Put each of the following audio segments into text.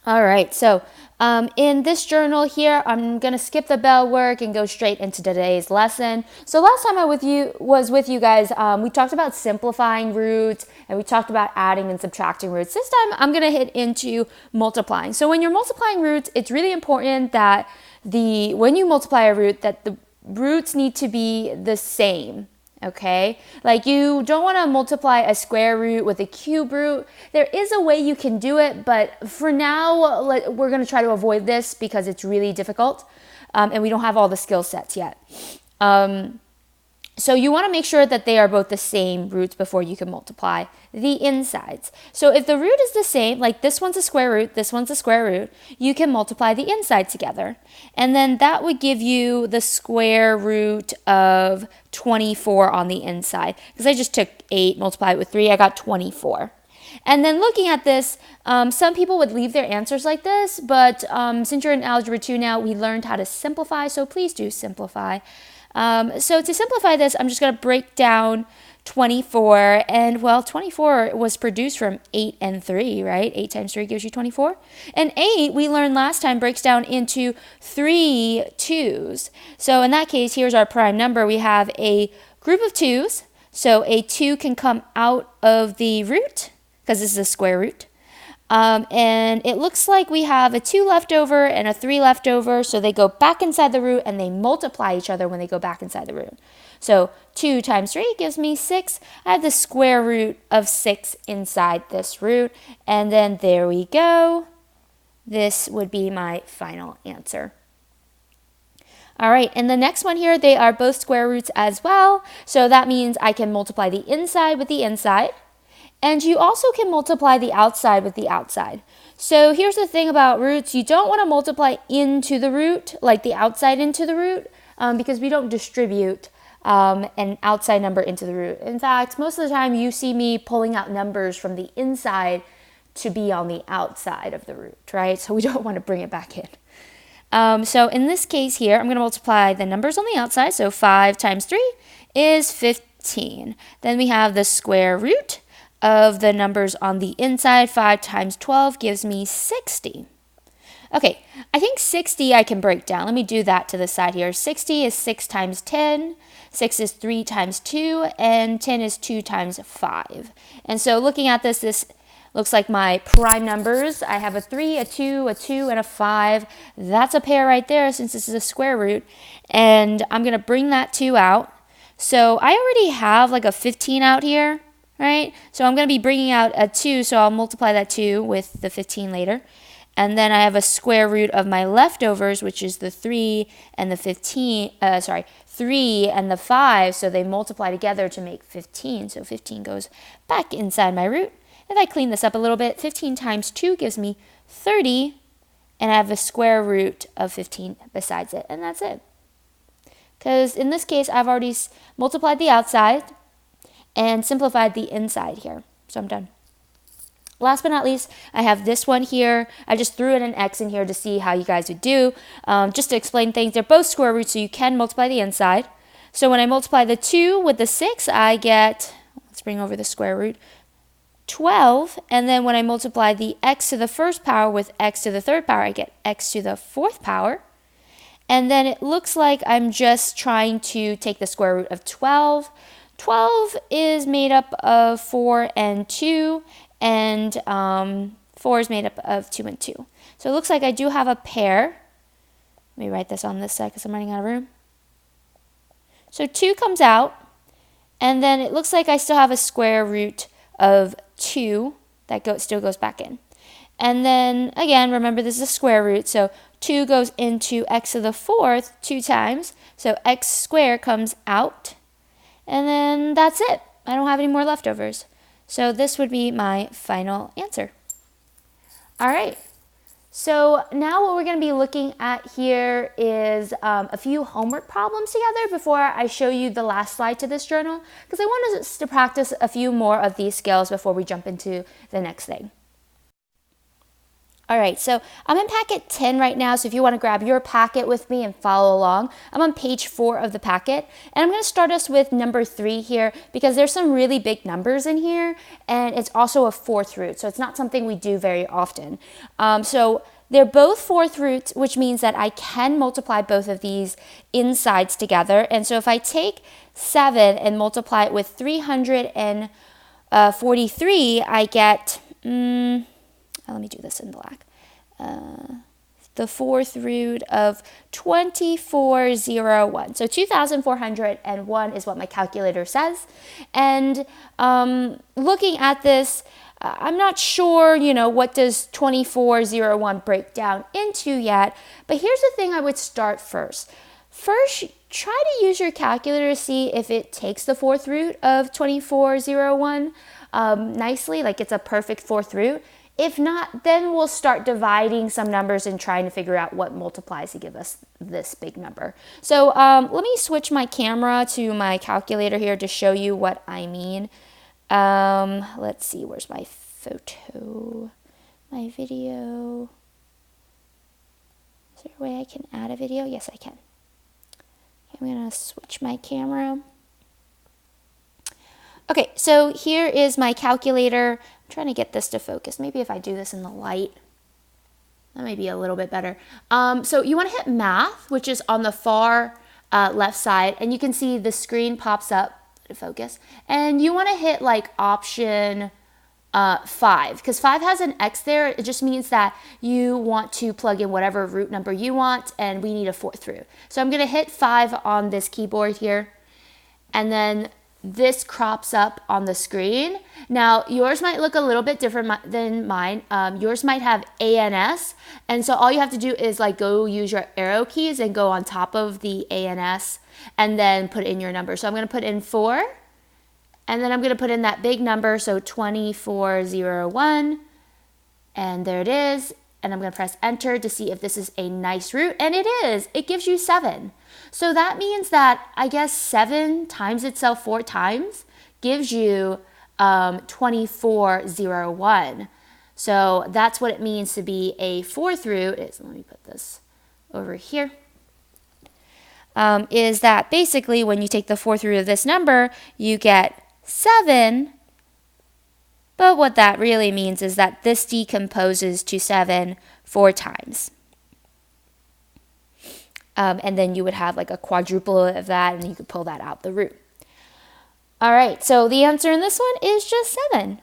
All right, so in this journal here, I'm gonna skip the bell work and go straight into today's lesson. So last time I was with you guys, we talked about simplifying roots and we talked about adding and subtracting roots. This time I'm gonna hit into multiplying. So when you're multiplying roots, it's really important that when you multiply a root, that the roots need to be the same. Okay, like you don't want to multiply a square root with a cube root. There is a way you can do it, but for now, we're going to try to avoid this because it's really difficult and we don't have all the skill sets yet. So you want to make sure that they are both the same roots before you can multiply the insides. So if the root is the same, like this one's a square root, this one's a square root, you can multiply the inside together. And then that would give you the square root of 24 on the inside. Because I just took 8, multiplied it with 3, I got 24. And then looking at this, some people would leave their answers like this, but since you're in Algebra 2 now, we learned how to simplify, so please do simplify. So to simplify this, I'm just going to break down 24, and well, 24 was produced from 8 and 3, right? 8 times 3 gives you 24. And 8, we learned last time, breaks down into 3 2s. So in that case, here's our prime number. We have a group of 2s, so a 2 can come out of the root, because this is a square root. And it looks like we have a 2 left over and a 3 left over, so they go back inside the root and they multiply each other when they go back inside the root. So 2 times 3 gives me 6. I have the square root of 6 inside this root, and then there we go. This would be my final answer. All right, and the next one here, they are both square roots as well, so that means I can multiply the inside with the inside. And you also can multiply the outside with the outside. So here's the thing about roots. You don't want to multiply into the root, like the outside into the root, because we don't distribute an outside number into the root. In fact, most of the time you see me pulling out numbers from the inside to be on the outside of the root, right? So we don't want to bring it back in. So in this case here, I'm going to multiply the numbers on the outside. So 5 times 3 is 15. Then we have the square root of the numbers on the inside. 5 times 12 gives me 60. Okay, I think 60 I can break down. Let me do that to the side here. 60 is 6 times 10, 6 is 3 times 2, and 10 is 2 times 5. And so looking at this, this looks like my prime numbers. I have a 3, a 2, a 2, and a 5. That's a pair right there since this is a square root. And I'm going to bring that 2 out. So I already have like a 15 out here. Right? So I'm going to be bringing out a 2, so I'll multiply that 2 with the 15 later. And then I have a square root of my leftovers, which is the 3 and the 3 and the 5, so they multiply together to make 15. So 15 goes back inside my root. If I clean this up a little bit, 15 times 2 gives me 30, and I have a square root of 15 besides it, and that's it. Because in this case, I've already multiplied the outside and simplified the inside here. So I'm done. Last but not least, I have this one here. I just threw in an X in here to see how you guys would do. Just to explain things, they're both square roots, so you can multiply the inside. So when I multiply the 2 with the 6, I get, let's bring over the square root, 12. And then when I multiply the x to the first power with x to the third power, I get x to the fourth power. And then it looks like I'm just trying to take the square root of 12. 12 is made up of 4 and 2, and 4 is made up of 2 and 2. So it looks like I do have a pair. Let me write this on this side because I'm running out of room. So 2 comes out, and then it looks like I still have a square root of 2 that still goes back in. And then, again, remember this is a square root, so 2 goes into x to the fourth 2 times, so x squared comes out. And then that's it. I don't have any more leftovers. So this would be my final answer. All right. So now what we're going to be looking at here is a few homework problems together before I show you the last slide to this journal, because I want us to practice a few more of these skills before we jump into the next thing. All right, so I'm in packet 10 right now, so if you want to grab your packet with me and follow along, I'm on page 4 of the packet, and I'm going to start us with number 3 here because there's some really big numbers in here, and it's also a 4th root, so it's not something we do very often. So they're both 4th roots, which means that I can multiply both of these insides together, and so if I take 7 and multiply it with 343, I get... let me do this in black. The 4th root of 2401. So 2,401 is what my calculator says. And looking at this, I'm not sure, what does 2401 break down into yet. But here's the thing I would start first. First, try to use your calculator to see if it takes the 4th root of 2401 nicely, like it's a perfect 4th root. If not, then we'll start dividing some numbers and trying to figure out what multiplies to give us this big number. So let me switch my camera to my calculator here to show you what I mean. Let's see, where's my photo, my video? Is there a way I can add a video? Yes, I can. Okay, I'm gonna switch my camera. Okay, so here is my calculator. I'm trying to get this to focus. Maybe if I do this in the light, that may be a little bit better. So you want to hit math, which is on the far left side, and you can see the screen pops up to focus. And you want to hit like option 5, because 5 has an X there. It just means that you want to plug in whatever root number you want, and we need a 4th root. So I'm going to hit 5 on this keyboard here, and then this crops up on the screen. Now, yours might look a little bit different than mine. Yours might have ANS, and so all you have to do is like go use your arrow keys and go on top of the ANS and then put in your number. So I'm going to put in 4, and then I'm going to put in that big number, so 2401, and there it is. And I'm going to press enter to see if this is a nice root, and it is. It gives you 7. So that means that I guess 7 times itself 4 times gives you 2401. So that's what it means to be a 4th root. Let me put this over here. Is that basically when you take the 4th root of this number, you get 7. But what that really means is that this decomposes to 7 4 times. And then you would have like a quadruple of that, and you could pull that out the root. All right, so the answer in this one is just 7.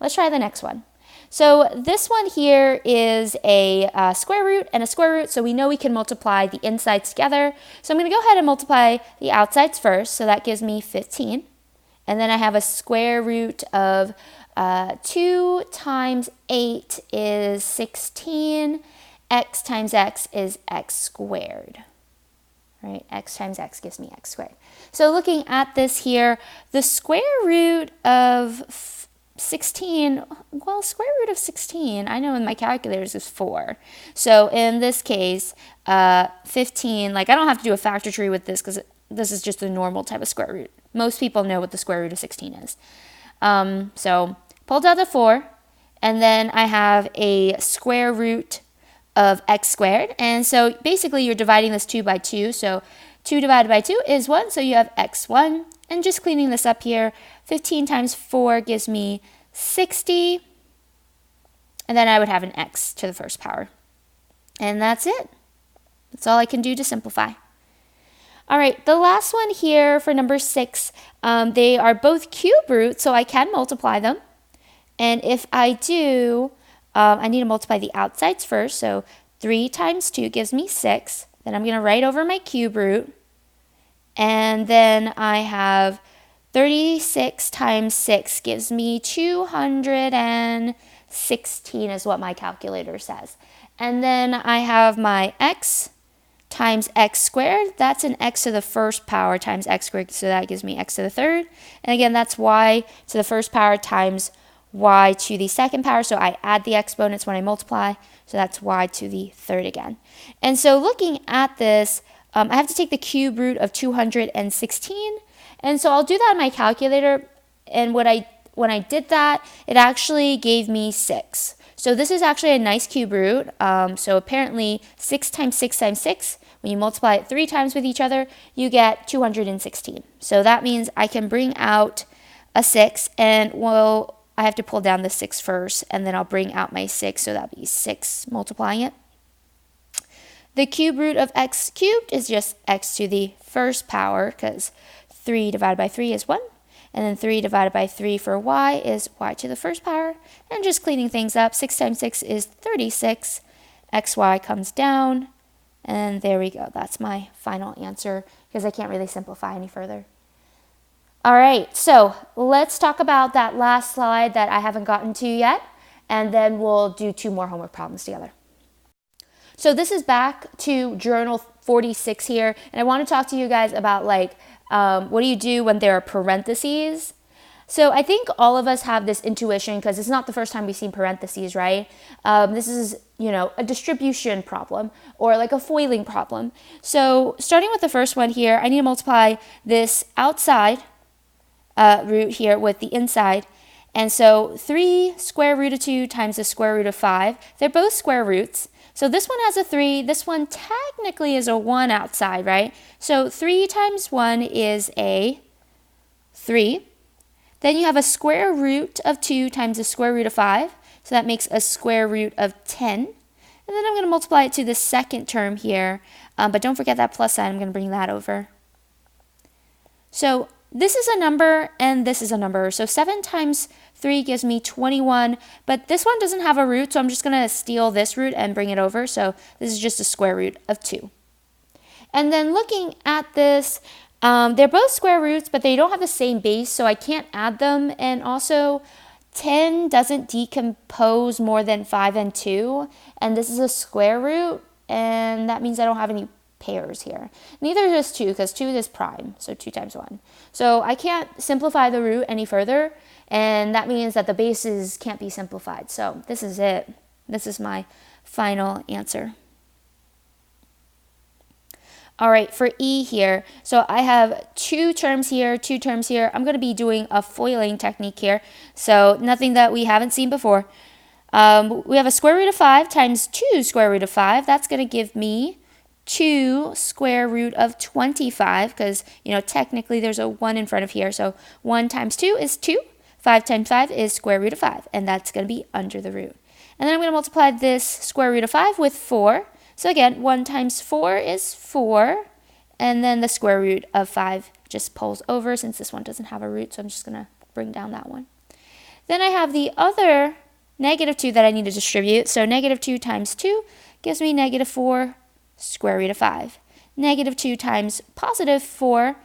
Let's try the next one. So this one here is a square root and a square root, so we know we can multiply the insides together. So I'm going to go ahead and multiply the outsides first, so that gives me 15. And then I have a square root of 2 times 8 is 16. X times x is x squared. Right? X times x gives me x squared. So looking at this here, the square root of 16, well, square root of 16, I know in my calculators is 4. So in this case, 15, like I don't have to do a factor tree with this because this is just a normal type of square root. Most people know what the square root of 16 is. So pulled out the 4, and then I have a square root of x squared. And so basically you're dividing this 2 by 2. So 2 divided by 2 is 1, so you have x1. And just cleaning this up here, 15 times 4 gives me 60. And then I would have an x to the first power. And that's it. That's all I can do to simplify. All right, the last one here for number 6, they are both cube roots, so I can multiply them. And if I do, I need to multiply the outsides first. So 3 times 2 gives me 6. Then I'm going to write over my cube root. And then I have 36 times 6 gives me 216 is what my calculator says. And then I have my x times x squared. That's an x to the first power times x squared, so that gives me x to the third. And again, that's y to the first power times y to the second power, so I add the exponents when I multiply, so that's y to the third again. And so looking at this, I have to take the cube root of 216, and so I'll do that in my calculator, and when I did that, it actually gave me 6. So this is actually a nice cube root. So apparently 6 times 6 times 6, when you multiply it 3 times with each other, you get 216. So that means I can bring out a 6, and well, I have to pull down the 6 first, and then I'll bring out my 6, so that'll be 6 multiplying it. The cube root of x cubed is just x to the first power, because 3 divided by 3 is 1. And then 3 divided by 3 for y is y to the first power. And just cleaning things up, 6 times 6 is 36. Xy comes down. And there we go. That's my final answer, because I can't really simplify any further. All right, so let's talk about that last slide that I haven't gotten to yet. And then we'll do 2 more homework problems together. So this is back to journal 46 here. And I want to talk to you guys about what do you do when there are parentheses? So I think all of us have this intuition, because it's not the first time we've seen parentheses, right? This is, a distribution problem, or like a foiling problem. So starting with the first one here, I need to multiply this outside root here with the inside. And so 3 square root of 2 times the square root of 5, they're both square roots. So this one has a 3, this one technically is a 1 outside, right? So 3 times 1 is a 3. Then you have a square root of 2 times the square root of 5. So that makes a square root of 10. And then I'm going to multiply it to the second term here. But don't forget that plus sign, I'm going to bring that over. So this is a number and this is a number. So 7 times 3 gives me 21, but this one doesn't have a root, so I'm just going to steal this root and bring it over. So this is just a square root of 2. And then looking at this, they're both square roots, but they don't have the same base, so I can't add them. And also 10 doesn't decompose more than 5 and 2, and this is a square root, and that means I don't have any pairs here. Neither is 2, because 2 is prime, so 2 times 1. So I can't simplify the root any further, and that means that the bases can't be simplified. So this is it. This is my final answer. All right, for E here, so I have 2 terms here, 2 terms here. I'm going to be doing a foiling technique here, so nothing that we haven't seen before. We have a square root of 5 times 2 square root of 5. That's going to give me 2 square root of 25, because, technically there's a 1 in front of here. So 1 times 2 is 2. 5 times 5 is square root of 5, and that's going to be under the root. And then I'm going to multiply this square root of 5 with 4. So again, 1 times 4 is 4, and then the square root of 5 just pulls over since this one doesn't have a root, so I'm just going to bring down that one. Then I have the other negative 2 that I need to distribute. So negative 2 times 2 gives me negative 4 square root of 5. Negative 2 times positive 4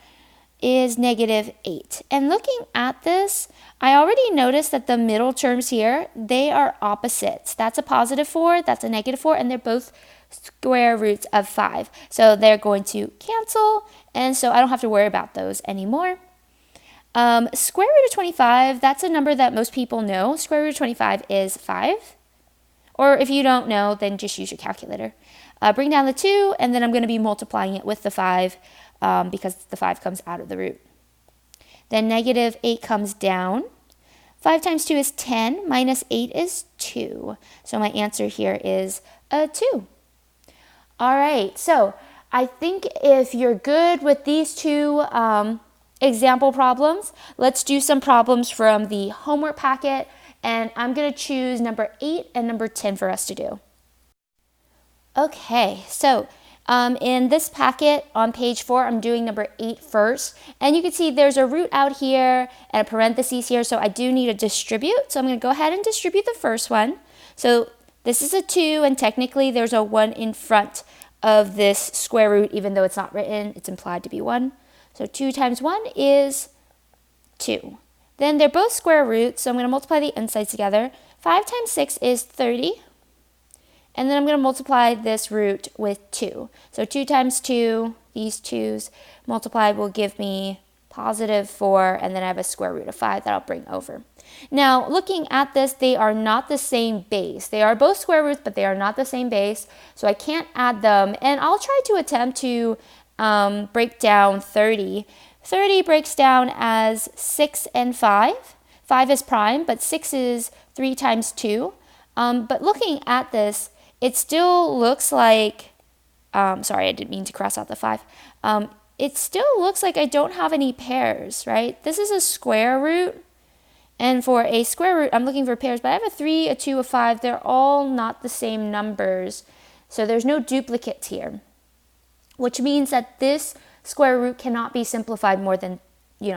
is negative 8. And looking at this, I already noticed that the middle terms here, they are opposites. That's a positive 4, that's a negative 4, and they're both square roots of 5. So they're going to cancel, and so I don't have to worry about those anymore. Square root of 25, that's a number that most people know. Square root of 25 is 5. Or if you don't know, then just use your calculator. Bring down the 2, and then I'm going to be multiplying it with the 5 because the 5 comes out of the root. Then negative 8 comes down. 5 times 2 is 10, minus 8 is 2. So my answer here is a 2. All right, so I think if you're good with these 2 example problems, let's do some problems from the homework packet, and I'm going to choose number 8 and number 10 for us to do. Okay, so in this packet on page 4, I'm doing number 8 first, and you can see there's a root out here and a parentheses here, so I do need to distribute. So I'm going to go ahead and distribute the first one. So this is a 2, and technically there's a 1 in front of this square root, even though it's not written, it's implied to be 1. So 2 times 1 is 2. Then they're both square roots, so I'm going to multiply the insides together. 5 times 6 is 30. And then I'm going to multiply this root with 2. So 2 times 2, these 2's multiplied will give me positive 4, and then I have a square root of 5 that I'll bring over. Now, looking at this, they are not the same base. They are both square roots, but they are not the same base, so I can't add them. And I'll try to attempt to break down 30. 30 breaks down as 6 and 5. 5 is prime, but 6 is 3 times 2. But looking at this, it still looks like, sorry, I didn't mean to cross out the 5. It still looks like I don't have any pairs, right? This is a square root. And for a square root, I'm looking for pairs, but I have a 3, a 2, a 5. They're all not the same numbers. So there's no duplicates here, which means that this square root cannot be simplified more than,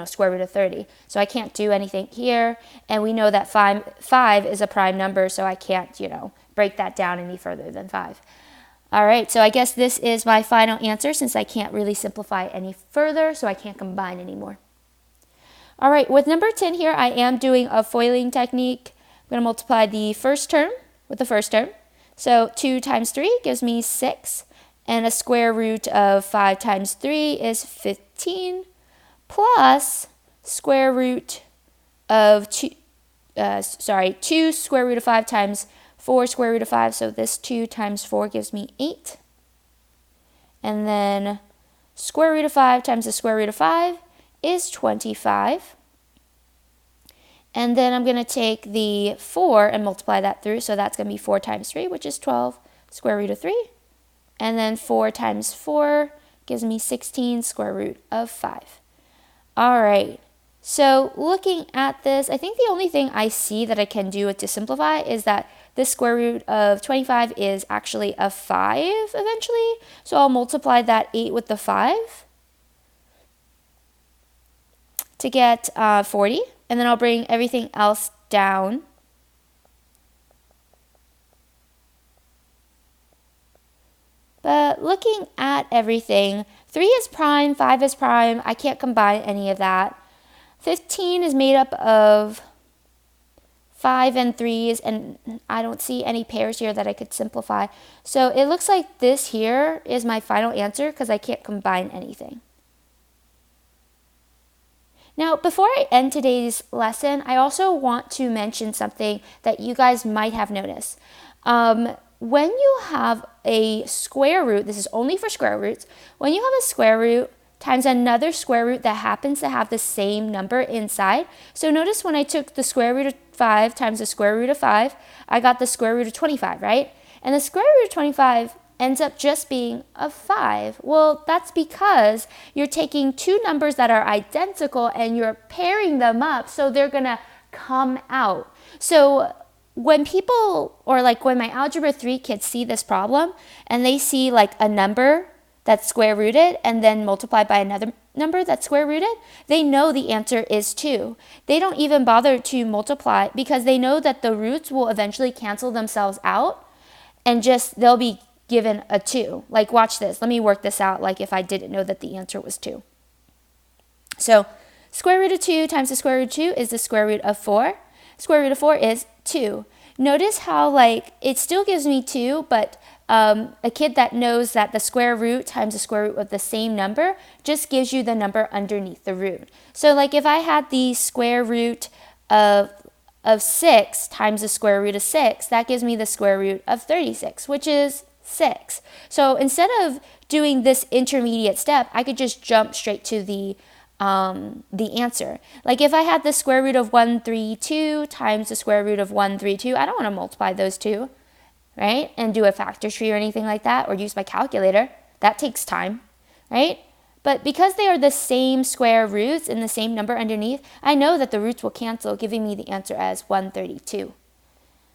square root of 30. So I can't do anything here. And we know that 5 is a prime number, so I can't, break that down any further than 5. All right, so I guess this is my final answer since I can't really simplify any further, so I can't combine anymore. All right, with number 10 here, I am doing a foiling technique. I'm going to multiply the first term with the first term. So 2 times 3 gives me 6, and a square root of 5 times 3 is 15, plus square root of 2 square root of 5 times 4 square root of 5. So this 2 times 4 gives me 8. And then square root of 5 times the square root of 5 is 25. And then I'm going to take the 4 and multiply that through. So that's going to be 4 times 3, which is 12, square root of 3. And then 4 times 4 gives me 16, square root of 5. All right. So looking at this, I think the only thing I see that I can do to simplify is that this square root of 25 is actually a 5 eventually. So I'll multiply that 8 with the 5 to get 40. And then I'll bring everything else down. But looking at everything, 3 is prime, 5 is prime. I can't combine any of that. 15 is made up of 5 and 3s, and I don't see any pairs here that I could simplify. So it looks like this here is my final answer because I can't combine anything. Now, before I end today's lesson, I also want to mention something that you guys might have noticed. When you have a square root, this is only for square roots, when you have a square root times another square root that happens to have the same number inside. So notice when I took the square root of 5 times the square root of 5, I got the square root of 25, right? And the square root of 25 ends up just being a 5. Well, that's because you're taking two numbers that are identical and you're pairing them up so they're going to come out. So when people, or like when my Algebra 3 kids see this problem and they see like a number that's square rooted and then multiplied by another number that's square rooted, they know the answer is 2. They don't even bother to multiply because they know that the roots will eventually cancel themselves out and just they'll be given a 2. Like watch this. Let me work this out like if I didn't know that the answer was 2. So square root of 2 times the square root of 2 is the square root of 4. Square root of 4 is 2. Notice how like it still gives me 2, but a kid that knows that the square root times the square root of the same number just gives you the number underneath the root. So like if I had the square root of 6 times the square root of 6, that gives me the square root of 36, which is 6. So instead of doing this intermediate step, I could just jump straight to the answer. Like if I had the square root of 132 times the square root of 132, I don't want to multiply those two, right? And do a factor tree or anything like that, or use my calculator. That takes time, right? But because they are the same square roots and the same number underneath, I know that the roots will cancel, giving me the answer as 132.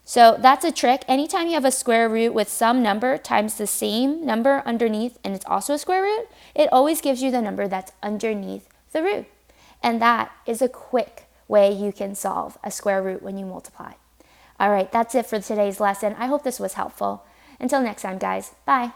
So that's a trick. Anytime you have a square root with some number times the same number underneath, and it's also a square root, it always gives you the number that's underneath the root. And that is a quick way you can solve a square root when you multiply. All right, that's it for today's lesson. I hope this was helpful. Until next time, guys. Bye.